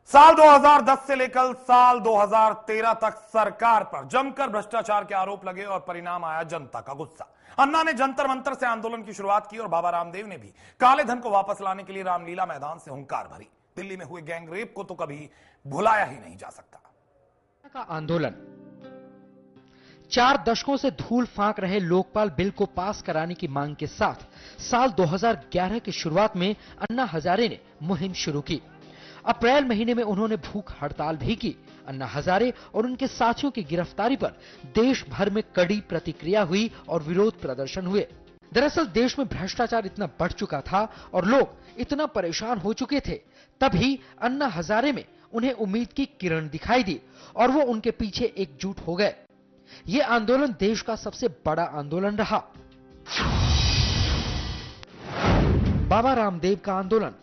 साल 2010 से लेकर साल 2013 तक सरकार पर जमकर भ्रष्टाचार के आरोप लगे और परिणाम आया जनता का गुस्सा। अन्ना ने जंतर मंतर से आंदोलन की शुरुआत की और बाबा रामदेव ने भी काले धन को वापस लाने के लिए रामलीला मैदान से हुंकार भरी। दिल्ली में हुए गैंग रेप को तो कभी भुलाया ही नहीं जा सकता। का आंदोलन 4 दशकों से धूल फांक रहे लोकपाल बिल को पास कराने की मांग के साथ साल 2011 की शुरुआत में अन्ना हजारे ने मुहिम शुरू की। अप्रैल महीने में उन्होंने भूख हड़ताल भी की। अन्ना हजारे और उनके साथियों की गिरफ्तारी पर देश भर में कड़ी प्रतिक्रिया हुई और विरोध प्रदर्शन हुए। दरअसल देश में भ्रष्टाचार इतना बढ़ चुका था और लोग इतना परेशान हो चुके थे, तभी अन्ना हजारे में उन्हें उम्मीद की किरण दिखाई दी और वो उनके पीछे एकजुट हो गए। ये आंदोलन देश का सबसे बड़ा आंदोलन रहा। बाबा रामदेव का आंदोलन।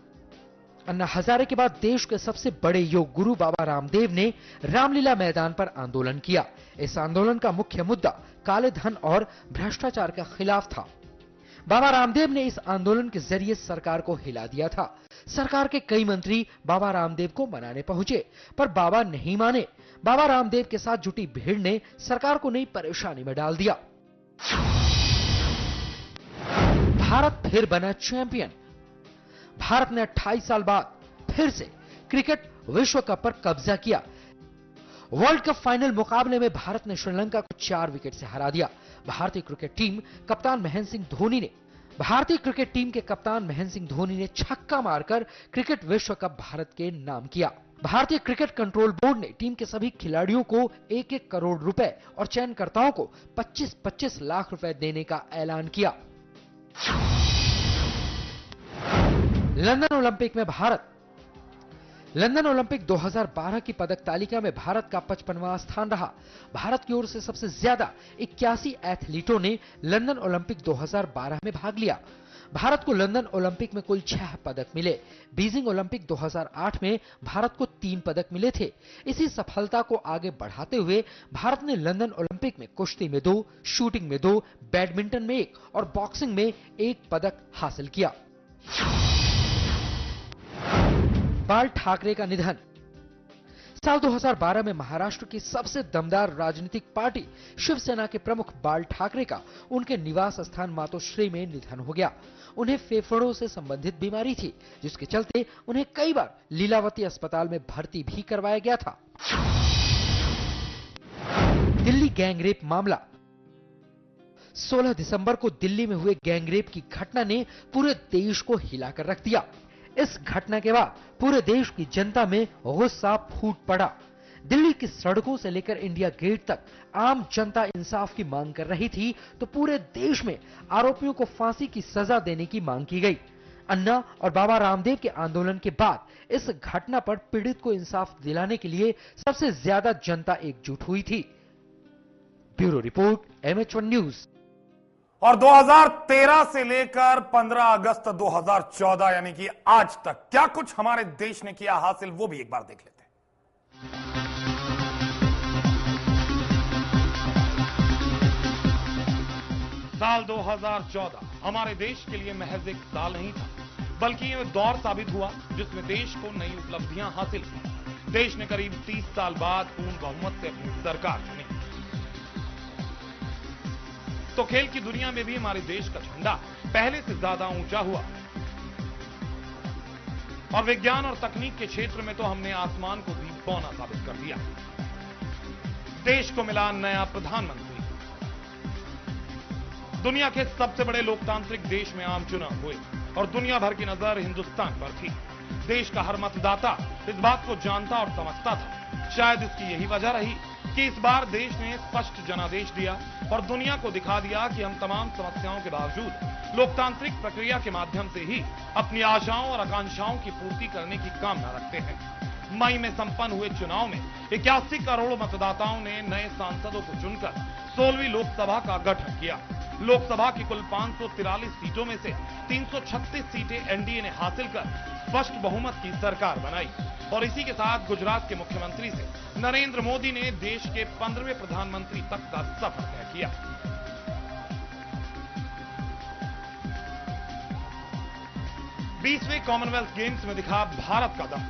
अन्ना हजारे के बाद देश के सबसे बड़े योग गुरु बाबा रामदेव ने रामलीला मैदान पर आंदोलन किया। इस आंदोलन का मुख्य मुद्दा काले धन और भ्रष्टाचार के खिलाफ था। बाबा रामदेव ने इस आंदोलन के जरिए सरकार को हिला दिया था। सरकार के कई मंत्री बाबा रामदेव को मनाने पहुंचे, पर बाबा नहीं माने। बाबा रामदेव के साथ जुटी भीड़ ने सरकार को नई परेशानी में डाल दिया। भारत फिर बना चैंपियन। भारत ने 28 साल बाद फिर से क्रिकेट विश्व कप पर कब्जा किया। वर्ल्ड कप फाइनल मुकाबले में भारत ने श्रीलंका को 4 विकेट से हरा दिया। भारतीय क्रिकेट टीम के कप्तान महेंद्र सिंह धोनी ने छक्का मारकर क्रिकेट विश्व कप भारत के नाम किया। भारतीय क्रिकेट कंट्रोल बोर्ड ने टीम के सभी खिलाड़ियों को 1-1 करोड़ रुपए और चयनकर्ताओं को 25-25 लाख रुपए देने का ऐलान किया। लंदन ओलंपिक में भारत। लंदन ओलंपिक 2012 की पदक तालिका में भारत का 55वां स्थान रहा। भारत की ओर से सबसे ज्यादा 81 एथलीटों ने लंदन ओलंपिक 2012 में भाग लिया। भारत को लंदन ओलंपिक में कुल 6 पदक मिले। बीजिंग ओलंपिक 2008 में भारत को 3 पदक मिले थे। इसी सफलता को आगे बढ़ाते हुए भारत ने लंदन ओलंपिक में कुश्ती में 2, शूटिंग में 2, बैडमिंटन में 1 और बॉक्सिंग में 1 पदक हासिल किया। बाल ठाकरे का निधन। साल 2012 में महाराष्ट्र की सबसे दमदार राजनीतिक पार्टी शिवसेना के प्रमुख बाल ठाकरे का उनके निवास स्थान मातोश्री में निधन हो गया। उन्हें फेफड़ों से संबंधित बीमारी थी, जिसके चलते उन्हें कई बार लीलावती अस्पताल में भर्ती भी करवाया गया था। दिल्ली गैंगरेप मामला। 16 दिसंबर को दिल्ली में हुए गैंगरेप की घटना ने पूरे देश को हिलाकर रख दिया। इस घटना के बाद पूरे देश की जनता में गुस्सा फूट पड़ा। दिल्ली की सड़कों से लेकर इंडिया गेट तक आम जनता इंसाफ की मांग कर रही थी, तो पूरे देश में आरोपियों को फांसी की सजा देने की मांग की गई। अन्ना और बाबा रामदेव के आंदोलन के बाद इस घटना पर पीड़ित को इंसाफ दिलाने के लिए सबसे ज्यादा जनता एकजुट हुई थी। Bureau report, MH1 news. और 2013 से लेकर 15 अगस्त 2014 यानी कि आज तक क्या कुछ हमारे देश ने किया हासिल, वो भी एक बार देख लेते हैं। साल 2014 हमारे देश के लिए महज एक साल नहीं था, बल्कि यह दौर साबित हुआ जिसमें देश को नई उपलब्धियां हासिल हुई। देश ने करीब 30 साल बाद पूर्ण बहुमत से अपनी सरकार चुनी। तो खेल की दुनिया में भी हमारे देश का झंडा पहले से ज्यादा ऊंचा हुआ और विज्ञान और तकनीक के क्षेत्र में तो हमने आसमान को भी पौना साबित कर दिया। देश को मिला नया प्रधानमंत्री। दुनिया के सबसे बड़े लोकतांत्रिक देश में आम चुनाव हुए और दुनिया भर की नजर हिंदुस्तान पर थी। देश का हर मतदाता इस बात को जानता और समझता था। शायद इसकी यही वजह रही कि इस बार देश ने स्पष्ट जनादेश दिया और दुनिया को दिखा दिया कि हम तमाम समस्याओं के बावजूद लोकतांत्रिक प्रक्रिया के माध्यम से ही अपनी आशाओं और आकांक्षाओं की पूर्ति करने की कामना रखते हैं। मई में संपन्न हुए चुनाव में 81 करोड़ मतदाताओं ने नए सांसदों को चुनकर 16वीं लोकसभा का गठन किया। लोकसभा की कुल 543 सीटों में से 336 सीटें एनडीए ने हासिल कर स्पष्ट बहुमत की सरकार बनाई और इसी के साथ गुजरात के मुख्यमंत्री से नरेंद्र मोदी ने देश के 15वें प्रधानमंत्री तक का सफर तय किया। 20वें कॉमनवेल्थ गेम्स में दिखा भारत का दम।